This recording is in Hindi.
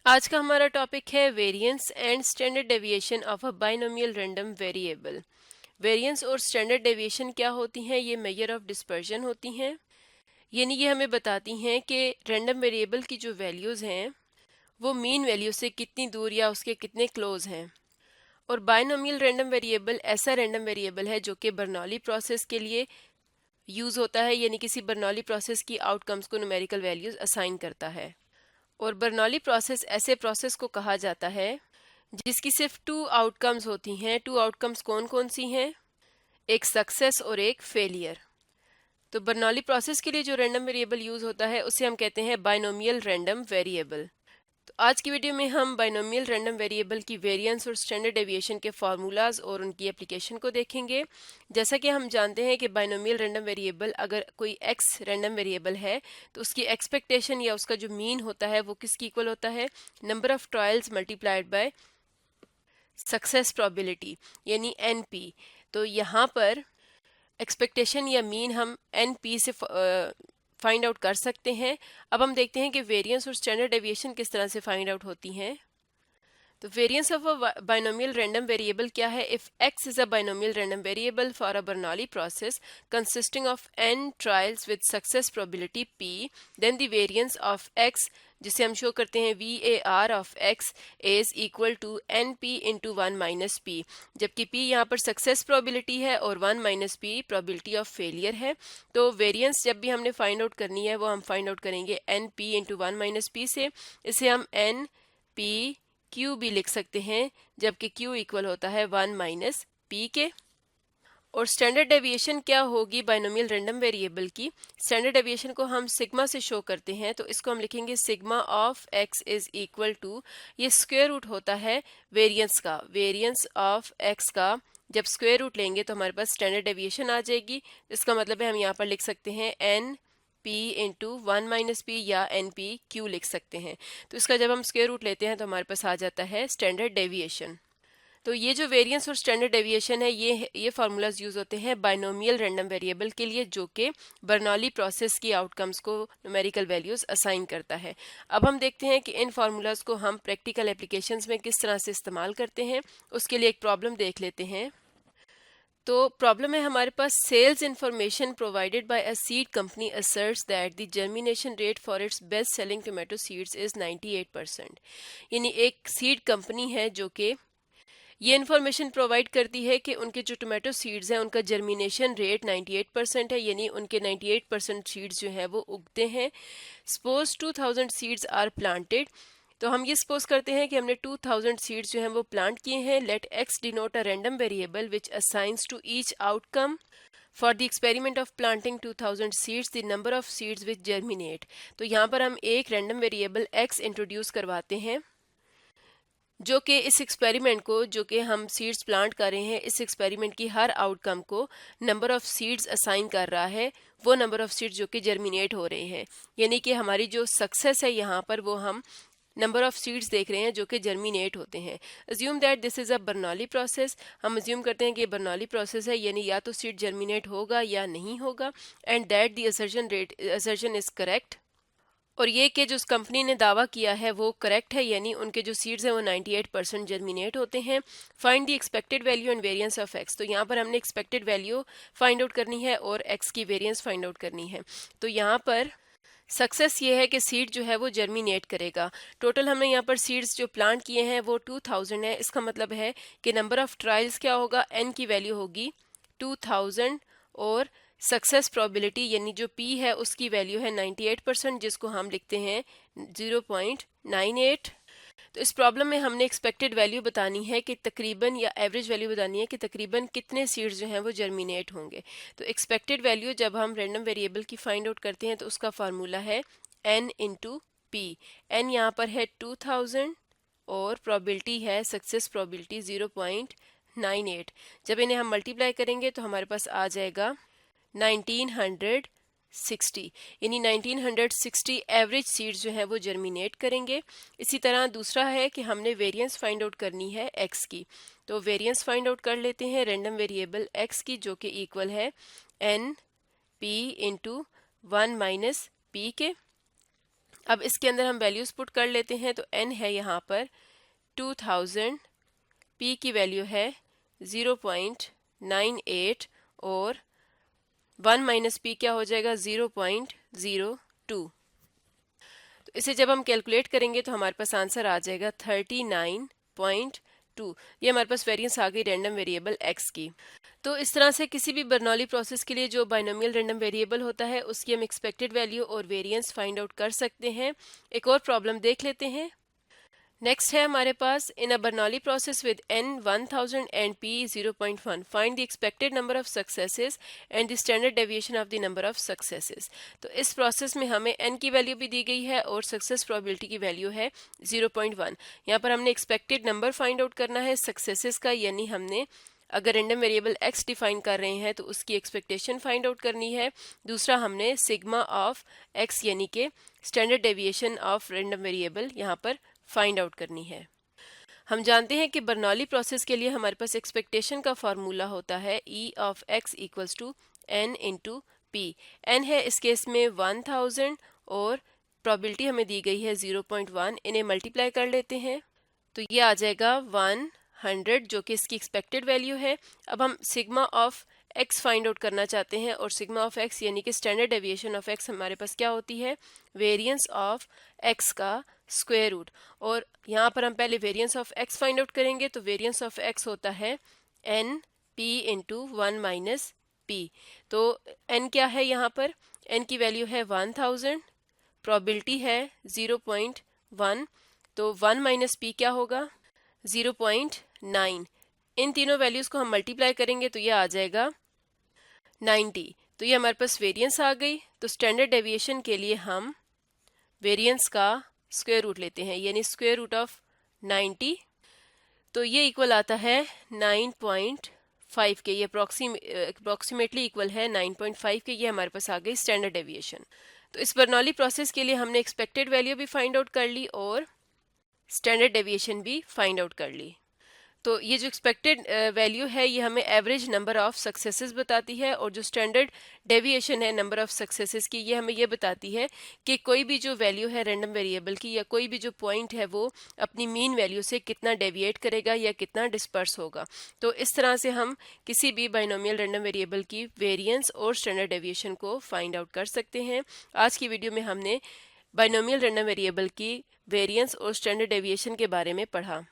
आज का हमारा टॉपिक है variance and standard deviation of a binomial random variable. Variance और स्टैंडर्ड डेविएशन क्या होती हैं? ये मेजर ऑफ डिस्पर्जन होती हैं, यानी ये हमें बताती हैं कि रैंडम वेरिएबल की जो वैल्यूज़ हैं वो मीन वैल्यू से कितनी दूर या उसके कितने क्लोज हैं। और बाइनोमियल रैंडम वेरिएबल ऐसा रैंडम वेरिएबल है जो कि बर्नौली प्रोसेस के लिए यूज़ होता है, यानी किसी बर्नौली प्रोसेस की आउटकम्स को न्यूमेरिकल वैल्यूज़ असाइन करता है। और बर्नौली प्रोसेस ऐसे प्रोसेस को कहा जाता है जिसकी सिर्फ टू आउटकम्स होती हैं। टू आउटकम्स कौन कौन सी हैं? एक सक्सेस और एक फेलियर। तो बर्नौली प्रोसेस के लिए जो रैंडम वेरिएबल यूज होता है उसे हम कहते हैं बाइनोमियल रैंडम वेरिएबल। तो आज की वीडियो में हम बाइनोमियल रैंडम वेरिएबल की वेरिएंस और स्टैंडर्ड डेविएशन के फार्मूलाज और उनकी एप्लीकेशन को देखेंगे। जैसा कि हम जानते हैं कि बाइनोमियल रैंडम वेरिएबल, अगर कोई एक्स रैंडम वेरिएबल है तो उसकी एक्सपेक्टेशन या उसका जो मीन होता है वो किसकी इक्वल होता है? Number of trials multiplied by success probability, यानी NP। तो यहाँ पर एक्सपेक्टेशन या मीन हम NP से फाइंड आउट कर सकते हैं। अब हम देखते हैं कि वेरिएंस और स्टैंडर्ड डेविएशन किस तरह से फाइंड आउट होती हैं। तो variance of a binomial random variable क्या है? If x is a binomial random variable for a Bernoulli process consisting of n trials with success probability p, then the variance of x, जिसे हम शो करते हैं VAR of x, is equal to NP into 1 minus p, जबकि p यहाँ पर सक्सेस प्रोबेबिलिटी है और 1 minus p probability of failure है। तो वेरिएंस जब भी हमने फाइंड आउट करनी है वो हम फाइंड आउट करेंगे NP इंटू 1 माइनस p से। इसे हम NP Q भी लिख सकते हैं, जबकि Q इक्वल होता है 1 माइनस P के। और स्टैंडर्ड डेविएशन क्या होगी बाइनोमियल रैंडम वेरिएबल की? स्टैंडर्ड डेविएशन को हम सिग्मा से शो करते हैं, तो इसको हम लिखेंगे sigma of x is equal to, ये स्क्वायर रूट होता है वेरिएंस का, वेरिएंस ऑफ x का जब स्क्वायर रूट लेंगे तो हमारे पास स्टैंडर्ड डेविएशन आ जाएगी। इसका मतलब है हम यहाँ पर लिख सकते हैं NP इंटू 1 माइनस पी या NPQ लिख सकते हैं। तो इसका जब हम स्क्वायर रूट लेते हैं तो हमारे पास आ जाता है स्टैंडर्ड डेविएशन। तो ये जो वेरिएंस और स्टैंडर्ड डेविएशन है ये फार्मूलाज यूज होते हैं बाइनोमियल रैंडम वेरिएबल के लिए, जो कि बर्नौली प्रोसेस की आउटकम्स को न्यूमेरिकल वैल्यूज असाइन करता है। अब हम देखते हैं कि इन फार्मूलाज को हम प्रैक्टिकल एप्लीकेशंस में किस तरह से इस्तेमाल करते हैं। उसके लिए एक प्रॉब्लम देख लेते हैं। तो प्रॉब्लम है हमारे पास, sales information provided by a seed company asserts that the germination rate for its best selling tomato seeds is 98%। यानी एक सीड कंपनी है जो कि ये इन्फॉर्मेशन प्रोवाइड करती है कि उनके जो टोमेटो सीड्स हैं उनका जर्मिनेशन रेट 98% है, यानी उनके 98% सीड्स जो हैं वो उगते हैं। सपोज 2000 सीड्स आर प्लांटेड, तो हम ये सपोज करते हैं कि हमने 2000 सीड्स जो हैं वो प्लांट किए हैं। Let x denote a random variable which assigns to each outcome for the experiment of planting 2000 seeds the number of seeds which germinate. तो यहाँ पर हम एक रैंडम वेरिएबल x इंट्रोड्यूस करवाते हैं जो कि इस एक्सपेरिमेंट को, जो कि हम सीड्स प्लांट कर रहे हैं, इस एक्सपेरिमेंट की हर आउटकम को नंबर ऑफ सीड्स असाइन कर रहा है, वो नंबर ऑफ सीड्स जो कि जर्मिनेट हो रहे हैं। यानी कि हमारी जो सक्सेस है यहाँ पर वो हम नंबर ऑफ सीड्स देख रहे हैं जो कि जर्मिनेट होते हैं। Assume that this is a Bernoulli process, हम अज्यूम करते हैं कि ये बर्नौली प्रोसेस है, यानी या तो सीड जर्मिनेट होगा या नहीं होगा, and that the assertion is correct. और ये कि जो उस कंपनी ने दावा किया है वो करेक्ट है, यानी उनके जो सीड्स हैं वो 98% जर्मिनेट होते हैं। Find the expected value and variance of x, तो यहाँ पर हमने एक्सपेक्टेड वैल्यू फाइंड आउट करनी है और एक्स की वेरिएंस फाइंड आउट करनी है। तो यहाँ पर सक्सेस ये है कि सीड जो है वो जर्मिनेट करेगा। टोटल हमने यहाँ पर सीड्स जो प्लांट किए हैं वो 2000 है। इसका मतलब है कि नंबर ऑफ ट्रायल्स क्या होगा? n की वैल्यू होगी 2000 और सक्सेस प्रोबेबिलिटी यानी जो p है उसकी वैल्यू है 98%, जिसको हम लिखते हैं 0.98। तो इस प्रॉब्लम में हमने एक्सपेक्टेड वैल्यू बतानी है कि तकरीबन, या एवरेज वैल्यू बतानी है कि तकरीबन कितने सीड्स जो हैं वो जर्मिनेट होंगे। तो एक्सपेक्टेड वैल्यू जब हम रैंडम वेरिएबल की फाइंड आउट करते हैं तो उसका फार्मूला है n इंटू पी। n यहाँ पर है 2000 और प्रोबेबिलिटी है सक्सेस प्रोबेबिलिटी 0.98। जब इन्हें हम मल्टीप्लाई करेंगे तो हमारे पास आ जाएगा 1960, यानी 1960 एवरेज सीड्स जो हैं वो जर्मिनेट करेंगे। इसी तरह दूसरा है कि हमने वेरिएंस फाइंड आउट करनी है x की, तो वेरिएंस फाइंड आउट कर लेते हैं रैंडम वेरिएबल x की, जो कि इक्वल है n p into 1 minus p के। अब इसके अंदर हम वैल्यूज़ पुट कर लेते हैं। तो n है यहाँ पर 2000, p की वैल्यू है 0.98 और 1 माइनस p क्या हो जाएगा 0.02। तो इसे जब हम कैलकुलेट करेंगे तो हमारे पास आंसर आ जाएगा 39.2। ये हमारे पास वेरिएंस आ गई रैंडम वेरिएबल x की। तो इस तरह से किसी भी बर्नौली प्रोसेस के लिए जो बाइनोमियल रैंडम वेरिएबल होता है उसकी हम एक्सपेक्टेड वैल्यू और वेरिएंस फाइंड आउट कर सकते हैं। एक और प्रॉब्लम देख लेते हैं। नेक्स्ट है हमारे पास in a Bernoulli process with n 1000 and p 0.1 find the expected number of successes and the standard deviation of the number of successes. तो इस प्रोसेस में हमें n की वैल्यू भी दी गई है और सक्सेस प्रोबेबिलिटी की वैल्यू है 0.1। यहाँ पर हमने एक्सपेक्टेड नंबर फाइंड आउट करना है सक्सेसेस का, यानी हमने अगर रैंडम वेरिएबल x डिफाइन कर रहे हैं तो उसकी एक्सपेक्टेशन फाइंड आउट करनी है। दूसरा हमने सिग्मा ऑफ x यानी कि standard deviation of random variable यहाँ पर फाइंड आउट करनी है। हम जानते हैं कि बर्नौली प्रोसेस के लिए हमारे पास एक्सपेक्टेशन का फार्मूला होता है e of x equals to n into P. n है इस केस में 1000 और प्रोबेबिलिटी हमें दी गई है 0.1। इन्हें मल्टीप्लाई कर लेते हैं तो ये आ जाएगा 100 जो कि इसकी एक्सपेक्टेड वैल्यू है। अब हम sigma of x find out करना चाहते हैं और सिग्मा ऑफ x यानी कि स्टैंडर्ड डेविएशन ऑफ x हमारे पास क्या होती है वेरिएंस ऑफ x का स्क्वायर रूट। और यहाँ पर हम पहले variance of x find out करेंगे तो वेरिएंस ऑफ x होता है n p into 1 minus p। तो n क्या है यहाँ पर n की वैल्यू है 1000, प्रोबेबिलिटी है 0.1, तो 1 माइनस p क्या होगा 0.9। इन तीनों वैल्यूज़ को हम मल्टीप्लाई करेंगे तो ये आ जाएगा 90। तो ये हमारे पास वेरिएंस आ गई। तो स्टैंडर्ड डेविएशन के लिए हम वेरिएंस का स्क्वायर रूट लेते हैं यानी स्क्वायर रूट ऑफ 90। तो ये इक्वल आता है 9.5 के। ये अप्रॉक्सीमेटली इक्वल है 9.5 के। ये हमारे पास आ गई स्टैंडर्ड डेविएशन। तो इस बर्नौली प्रोसेस के लिए हमने एक्सपेक्टेड वैल्यू भी फाइंड आउट कर ली और स्टैंडर्ड डेविएशन भी फाइंड आउट कर ली। तो ये जो एक्सपेक्टेड वैल्यू है ये हमें एवरेज नंबर ऑफ सक्सेसेस बताती है और जो स्टैंडर्ड डेविएशन है नंबर ऑफ सक्सेसेस की ये हमें ये बताती है कि कोई भी जो वैल्यू है रैंडम वेरिएबल की या कोई भी जो पॉइंट है वो अपनी मीन वैल्यू से कितना डेविएट करेगा या कितना डिस्पर्स होगा। तो इस तरह से हम किसी भी बाइनोमियल रैंडम वेरिएबल की वेरिएंस और स्टैंडर्ड डेविएशन को फाइंड आउट कर सकते हैं। आज की वीडियो में हमने बाइनोमियल रैंडम वेरिएबल की वेरिएंस और स्टैंडर्ड डेविएशन के बारे में पढ़ा।